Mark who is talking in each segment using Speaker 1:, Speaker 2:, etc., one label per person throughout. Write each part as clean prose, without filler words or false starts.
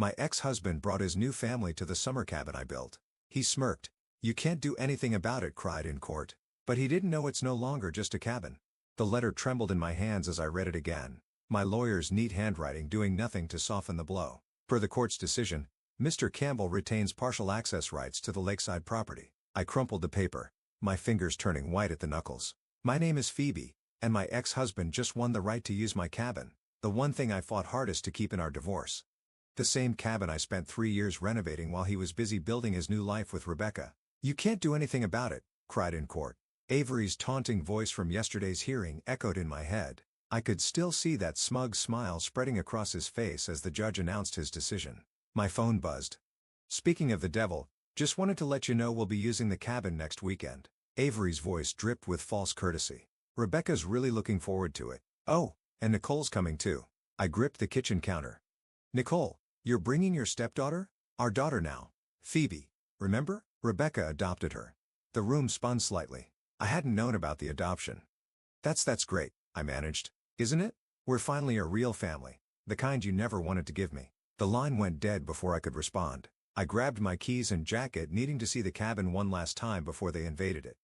Speaker 1: My ex-husband brought his new family to the summer cabin I built. He smirked. "You can't do anything about it," cried in court. But he didn't know it's no longer just a cabin. The letter trembled in my hands as I read it again. My lawyer's neat handwriting doing nothing to soften the blow. Per the court's decision, Mr. Campbell retains partial access rights to the lakeside property. I crumpled the paper, my fingers turning white at the knuckles. My name is Phoebe, and my ex-husband just won the right to use my cabin, the one thing I fought hardest to keep in our divorce. The same cabin I spent 3 years renovating while he was busy building his new life with Rebecca. "You can't do anything about it," cried in court. Avery's taunting voice from yesterday's hearing echoed in my head. I could still see that smug smile spreading across his face as the judge announced his decision. My phone buzzed. "Speaking of the devil, just wanted to let you know we'll be using the cabin next weekend." Avery's voice dripped with false courtesy. "Rebecca's really looking forward to it. Oh, and Nicole's coming too." I gripped the kitchen counter. "Nicole, you're bringing your stepdaughter?" "Our daughter now. Phoebe. Remember? Rebecca adopted her." The room spun slightly. I hadn't known about the adoption. That's great," I managed. "Isn't it? We're finally a real family. The kind you never wanted to give me." The line went dead before I could respond. I grabbed my keys and jacket, needing to see the cabin one last time before they invaded it.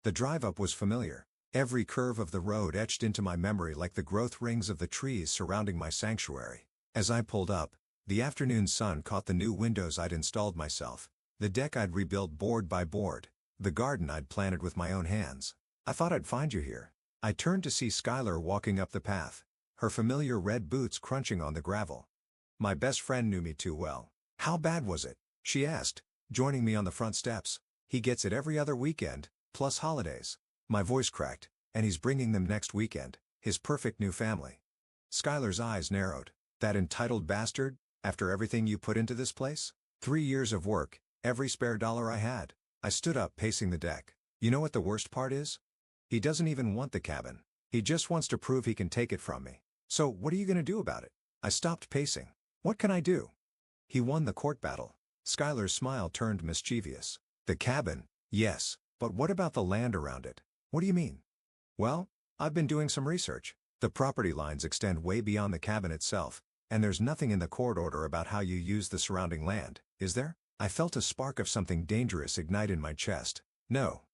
Speaker 1: The drive up was familiar. Every curve of the road etched into my memory like the growth rings of the trees surrounding my sanctuary. As I pulled up, the afternoon sun caught the new windows I'd installed myself, the deck I'd rebuilt board by board, the garden I'd planted with my own hands. "I thought I'd find you here." I turned to see Skylar walking up the path, her familiar red boots crunching on the gravel. My best friend knew me too well. "How bad was it?" she asked, joining me on the front steps. "He gets it every other weekend, plus holidays." My voice cracked. "And he's bringing them next weekend, his perfect new family." Skylar's eyes narrowed. "That entitled bastard, after everything you put into this place?" 3 years of work, every spare dollar I had. I stood up, pacing the deck. "You know what the worst part is? He doesn't even want the cabin. He just wants to prove he can take it from me. So what are you going to do about it?" I stopped pacing. "What can I do? He won the court battle." Skylar's smile turned mischievous. "The cabin, yes, but what about the land around it?" "What do you mean?" "Well, I've been doing some research. The property lines extend way beyond the cabin itself, and there's nothing in the court order about how you use the surrounding land, is there?" I felt a spark of something dangerous ignite in my chest. No,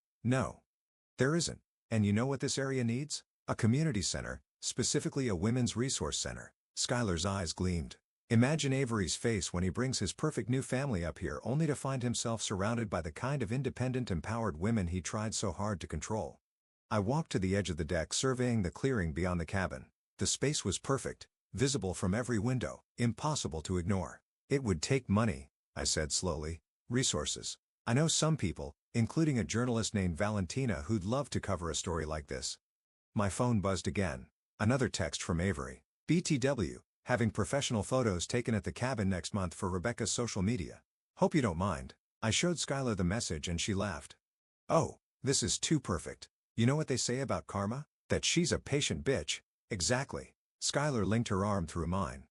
Speaker 1: there isn't. "And you know what this area needs? A community center, specifically a women's resource center." Skylar's eyes gleamed. "Imagine Avery's face when he brings his perfect new family up here only to find himself surrounded by the kind of independent, empowered women he tried so hard to control." I walked to the edge of the deck, surveying the clearing beyond the cabin. The space was perfect, visible from every window, impossible to ignore. "It would take money," I said slowly. "Resources. I know some people, including a journalist named Valentina, who'd love to cover a story like this." My phone buzzed again. Another text from Avery. "BTW, having professional photos taken at the cabin next month for Rebecca's social media. Hope you don't mind." I showed Skylar the message and she laughed. "Oh, this is too perfect. You know what they say about karma? That she's a patient bitch." "Exactly." Skylar linked her arm through mine.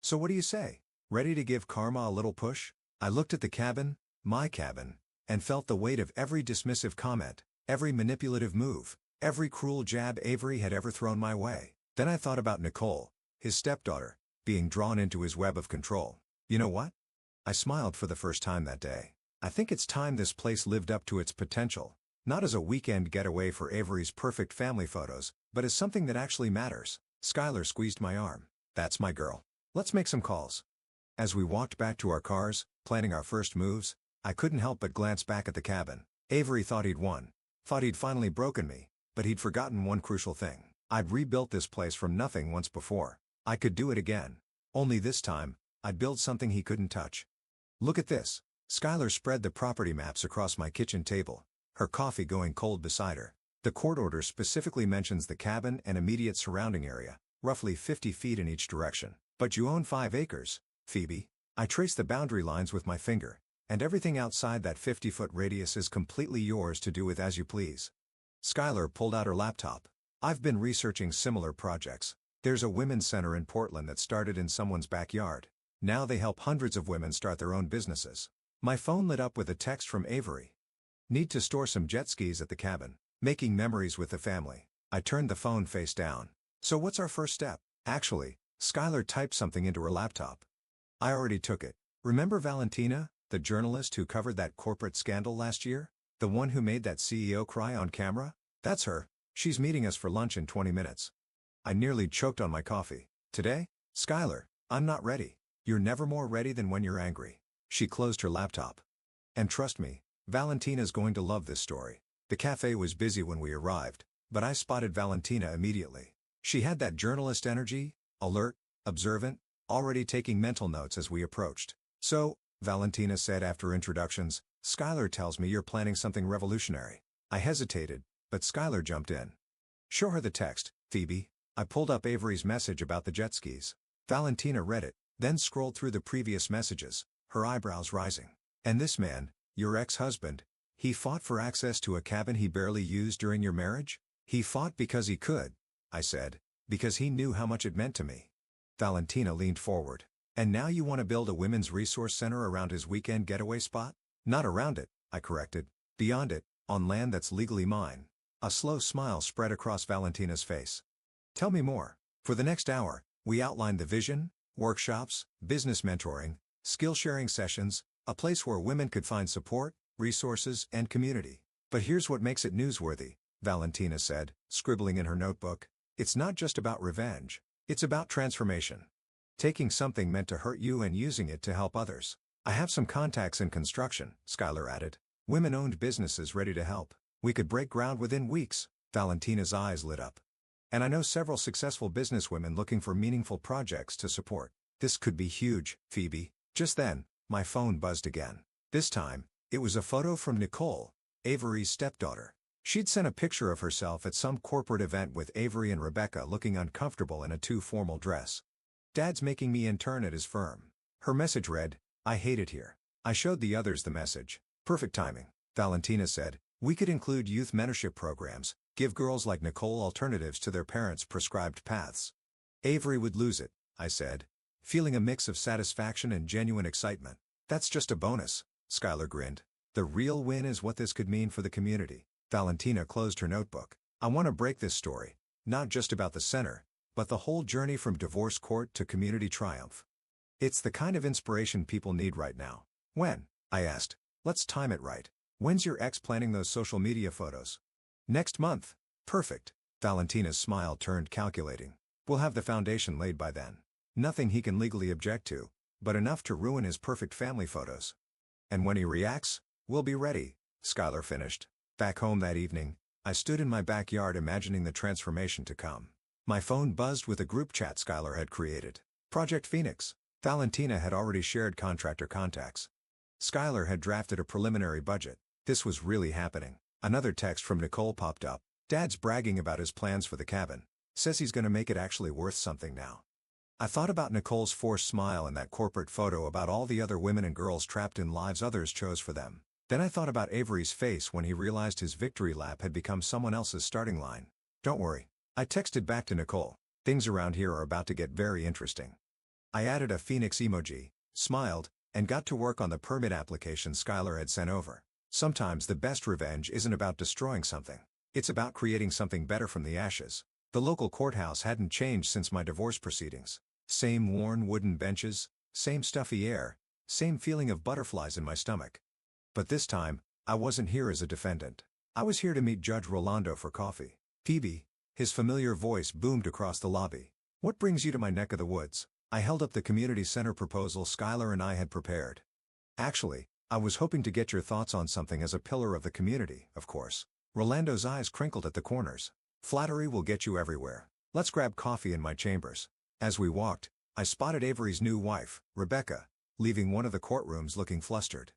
Speaker 1: "So what do you say? Ready to give karma a little push?" I looked at the cabin, my cabin, and felt the weight of every dismissive comment, every manipulative move, every cruel jab Avery had ever thrown my way. Then I thought about Nicole, his stepdaughter, being drawn into his web of control. "You know what?" I smiled for the first time that day. "I think it's time this place lived up to its potential, not as a weekend getaway for Avery's perfect family photos, but as something that actually matters." Skylar squeezed my arm. "That's my girl. Let's make some calls." As we walked back to our cars, planning our first moves, I couldn't help but glance back at the cabin. Avery thought he'd won. Thought he'd finally broken me, but he'd forgotten one crucial thing. I'd rebuilt this place from nothing once before. I could do it again. Only this time, I'd build something he couldn't touch. "Look at this." Skylar spread the property maps across my kitchen table, her coffee going cold beside her. "The court order specifically mentions the cabin and immediate surrounding area, roughly 50 feet in each direction. But you own 5 acres, Phoebe." I traced the boundary lines with my finger, "and everything outside that 50-foot radius is completely yours to do with as you please." Skylar pulled out her laptop. "I've been researching similar projects. There's a women's center in Portland that started in someone's backyard. Now they help hundreds of women start their own businesses." My phone lit up with a text from Avery. "Need to store some jet skis at the cabin. Making memories with the family." I turned the phone face down. "So what's our first step?" Actually, Skylar typed something into her laptop. I already took it. Remember Valentina, the journalist who covered that corporate scandal last year? The one who made that CEO cry on camera? That's her. She's meeting us for lunch in 20 minutes. I nearly choked on my coffee. Today? Skylar, I'm not ready. You're never more ready than when you're angry. She closed her laptop. And trust me, Valentina's going to love this story. The cafe was busy when we arrived, but I spotted Valentina immediately. She had that journalist energy, alert, observant, already taking mental notes as we approached. So, Valentina said after introductions, Skylar tells me you're planning something revolutionary. I hesitated, but Skylar jumped in. Show her the text, Phoebe. I pulled up Avery's message about the jet skis. Valentina read it, then scrolled through the previous messages, her eyebrows rising. And this man, your ex-husband, he fought for access to a cabin he barely used during your marriage? He fought because he could, I said, because he knew how much it meant to me. Valentina leaned forward. And now you want to build a women's resource center around his weekend getaway spot? Not around it, I corrected. Beyond it, on land that's legally mine. A slow smile spread across Valentina's face. Tell me more. For the next hour, we outlined the vision, workshops, business mentoring, skill-sharing sessions, a place where women could find support, resources, and community. But here's what makes it newsworthy, Valentina said, scribbling in her notebook. It's not just about revenge. It's about transformation. Taking something meant to hurt you and using it to help others. I have some contacts in construction, Skylar added. Women-owned businesses ready to help. We could break ground within weeks. Valentina's eyes lit up. And I know several successful businesswomen looking for meaningful projects to support. This could be huge, Phoebe. Just then, my phone buzzed again. This time, it was a photo from Nicole, Avery's stepdaughter. She'd sent a picture of herself at some corporate event with Avery and Rebecca looking uncomfortable in a too formal dress. Dad's making me intern at his firm. Her message read, I hate it here. I showed the others the message. Perfect timing, Valentina said. We could include youth mentorship programs, give girls like Nicole alternatives to their parents' prescribed paths. Avery would lose it, I said, feeling a mix of satisfaction and genuine excitement. That's just a bonus, Skylar grinned. The real win is what this could mean for the community. Valentina closed her notebook. I want to break this story, not just about the center, but the whole journey from divorce court to community triumph. It's the kind of inspiration people need right now. When? I asked. Let's time it right. When's your ex planning those social media photos? Next month. Perfect. Valentina's smile turned calculating. We'll have the foundation laid by then. Nothing he can legally object to, but enough to ruin his perfect family photos. And when he reacts, we'll be ready, Skylar finished. Back home that evening, I stood in my backyard imagining the transformation to come. My phone buzzed with a group chat Skylar had created. Project Phoenix. Valentina had already shared contractor contacts. Skylar had drafted a preliminary budget. This was really happening. Another text from Nicole popped up. Dad's bragging about his plans for the cabin. Says he's going to make it actually worth something now. I thought about Nicole's forced smile in that corporate photo, about all the other women and girls trapped in lives others chose for them. Then I thought about Avery's face when he realized his victory lap had become someone else's starting line. Don't worry. I texted back to Nicole. Things around here are about to get very interesting. I added a Phoenix emoji, smiled, and got to work on the permit application Skylar had sent over. Sometimes the best revenge isn't about destroying something. It's about creating something better from the ashes. The local courthouse hadn't changed since my divorce proceedings. Same worn wooden benches, same stuffy air, same feeling of butterflies in my stomach. But this time, I wasn't here as a defendant. I was here to meet Judge Rolando for coffee. Phoebe, his familiar voice boomed across the lobby. What brings you to my neck of the woods? I held up the community center proposal Skylar and I had prepared. Actually, I was hoping to get your thoughts on something as a pillar of the community, of course. Rolando's eyes crinkled at the corners. Flattery will get you everywhere. Let's grab coffee in my chambers. As we walked, I spotted Avery's new wife, Rebecca, leaving one of the courtrooms looking flustered.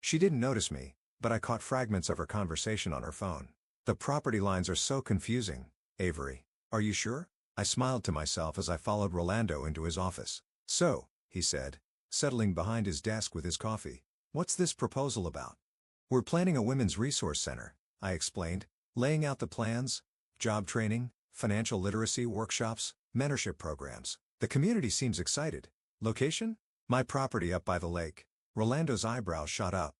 Speaker 1: She didn't notice me, but I caught fragments of her conversation on her phone. The property lines are so confusing, Avery. Are you sure? I smiled to myself as I followed Rolando into his office. So, he said, settling behind his desk with his coffee. What's this proposal about? We're planning a women's resource center, I explained, laying out the plans, job training, financial literacy workshops, mentorship programs. The community seems excited. Location? My property up by the lake. Rolando's eyebrows shot up.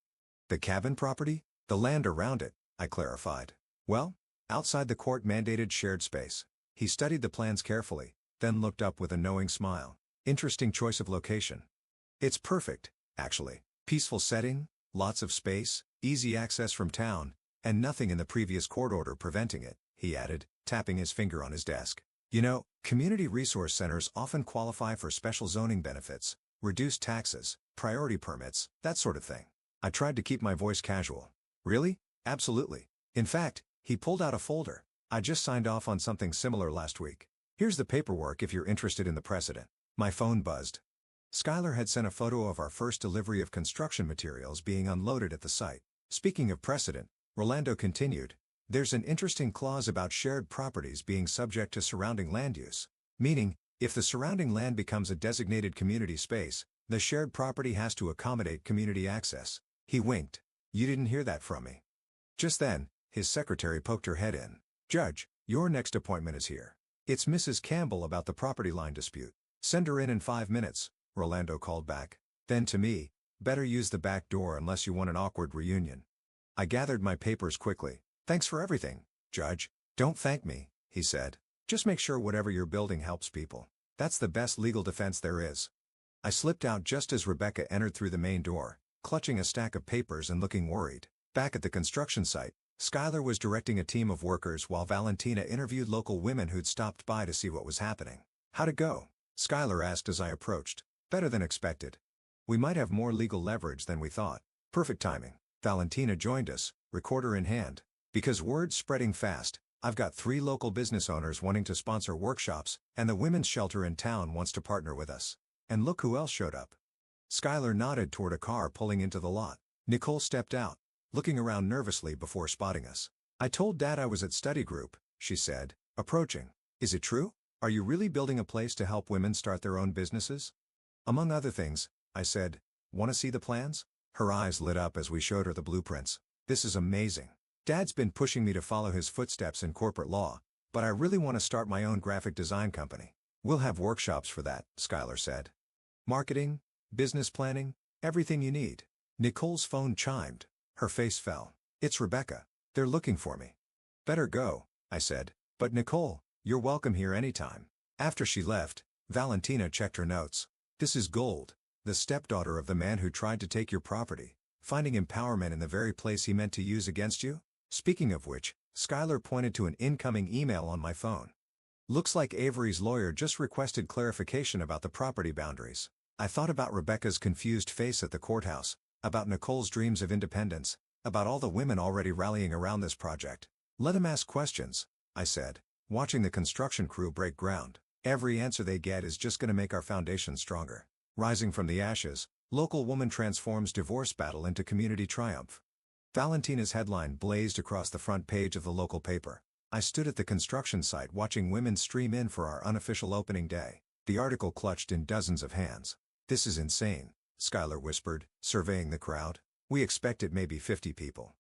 Speaker 1: The cabin property? The land around it, I clarified. Well, outside the court-mandated shared space. He studied the plans carefully, then looked up with a knowing smile. Interesting choice of location. It's perfect, actually. Peaceful setting, lots of space, easy access from town, and nothing in the previous court order preventing it, he added, tapping his finger on his desk. You know, community resource centers often qualify for special zoning benefits, reduced taxes, priority permits, that sort of thing. I tried to keep my voice casual. Really? Absolutely. In fact, he pulled out a folder. I just signed off on something similar last week. Here's the paperwork if you're interested in the precedent. My phone buzzed. Skylar had sent a photo of our first delivery of construction materials being unloaded at the site. Speaking of precedent, Rolando continued, there's an interesting clause about shared properties being subject to surrounding land use. Meaning, if the surrounding land becomes a designated community space, the shared property has to accommodate community access. He winked. You didn't hear that from me. Just then, his secretary poked her head in. Judge, your next appointment is here. It's Mrs. Campbell about the property line dispute. Send her in 5 minutes, Rolando called back. Then to me, better use the back door unless you want an awkward reunion. I gathered my papers quickly. Thanks for everything, Judge. Don't thank me, he said. Just make sure whatever you're building helps people. That's the best legal defense there is. I slipped out just as Rebecca entered through the main door, clutching a stack of papers and looking worried. Back at the construction site, Skylar was directing a team of workers while Valentina interviewed local women who'd stopped by to see what was happening. How'd it go? Skylar asked as I approached. Better than expected. We might have more legal leverage than we thought. Perfect timing. Valentina joined us, recorder in hand. Because word's spreading fast, I've got 3 local business owners wanting to sponsor workshops, and the women's shelter in town wants to partner with us. And look who else showed up. Skylar nodded toward a car pulling into the lot. Nicole stepped out, looking around nervously before spotting us. I told Dad I was at study group, she said, approaching. Is it true? Are you really building a place to help women start their own businesses? Among other things, I said. Want to see the plans? Her eyes lit up as we showed her the blueprints. This is amazing. Dad's been pushing me to follow his footsteps in corporate law, but I really want to start my own graphic design company. We'll have workshops for that, Skylar said. Marketing, business planning, everything you need. Nicole's phone chimed. Her face fell. It's Rebecca. They're looking for me. Better go, I said. But Nicole, you're welcome here anytime. After she left, Valentina checked her notes. This is Gold, the stepdaughter of the man who tried to take your property, finding empowerment in the very place he meant to use against you? Speaking of which, Skylar pointed to an incoming email on my phone. Looks like Avery's lawyer just requested clarification about the property boundaries. I thought about Rebecca's confused face at the courthouse, about Nicole's dreams of independence, about all the women already rallying around this project. Let them ask questions, I said, watching the construction crew break ground. Every answer they get is just going to make our foundation stronger. Rising from the ashes, local woman transforms divorce battle into community triumph. Valentina's headline blazed across the front page of the local paper. I stood at the construction site watching women stream in for our unofficial opening day. The article clutched in dozens of hands. This is insane, Skylar whispered, surveying the crowd. We expected maybe 50 people.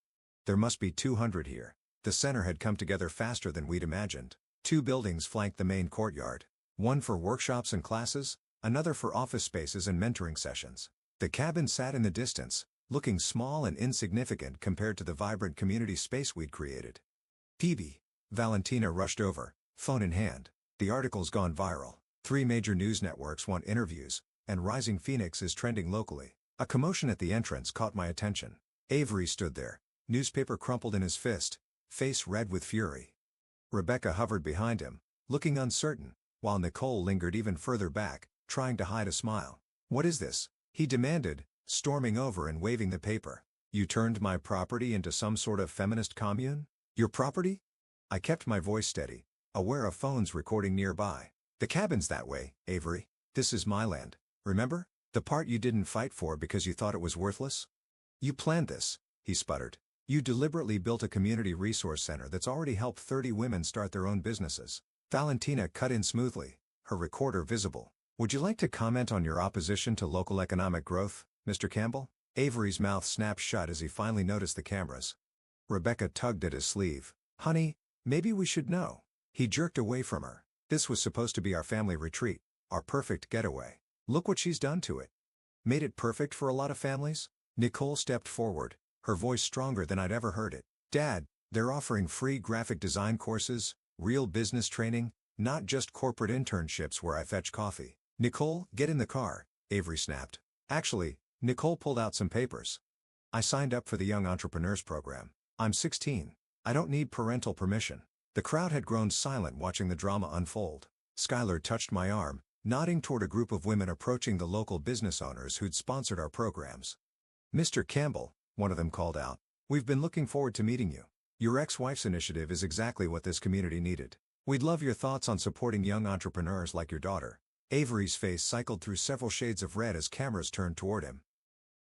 Speaker 1: There must be 200 here. The center had come together faster than we'd imagined. 2 buildings flanked the main courtyard. One for workshops and classes, another for office spaces and mentoring sessions. The cabin sat in the distance, looking small and insignificant compared to the vibrant community space we'd created. PB. Valentina rushed over, phone in hand. The article's gone viral. 3 major news networks want interviews, and Rising Phoenix is trending locally. A commotion at the entrance caught my attention. Avery stood there, newspaper crumpled in his fist, face red with fury. Rebecca hovered behind him, looking uncertain, while Nicole lingered even further back, trying to hide a smile. What is this? He demanded, storming over and waving the paper. You turned my property into some sort of feminist commune? Your property? I kept my voice steady, aware of phones recording nearby. The cabin's that way, Avery. This is my land, remember? The part you didn't fight for because you thought it was worthless? You planned this, he sputtered. You deliberately built a community resource center that's already helped 30 women start their own businesses. Valentina cut in smoothly, her recorder visible. Would you like to comment on your opposition to local economic growth, Mr. Campbell? Avery's mouth snapped shut as he finally noticed the cameras. Rebecca tugged at his sleeve. Honey, maybe we should know. He jerked away from her. This was supposed to be our family retreat, our perfect getaway. Look what she's done to it. Made it perfect for a lot of families? Nicole stepped forward, her voice stronger than I'd ever heard it. Dad, they're offering free graphic design courses, real business training, not just corporate internships where I fetch coffee. Nicole, get in the car, Avery snapped. Actually, Nicole pulled out some papers. I signed up for the Young Entrepreneurs Program. I'm 16. I don't need parental permission. The crowd had grown silent watching the drama unfold. Skylar touched my arm, nodding toward a group of women approaching the local business owners who'd sponsored our programs. "Mr. Campbell," one of them called out, "we've been looking forward to meeting you. Your ex-wife's initiative is exactly what this community needed. We'd love your thoughts on supporting young entrepreneurs like your daughter." Avery's face cycled through several shades of red as cameras turned toward him.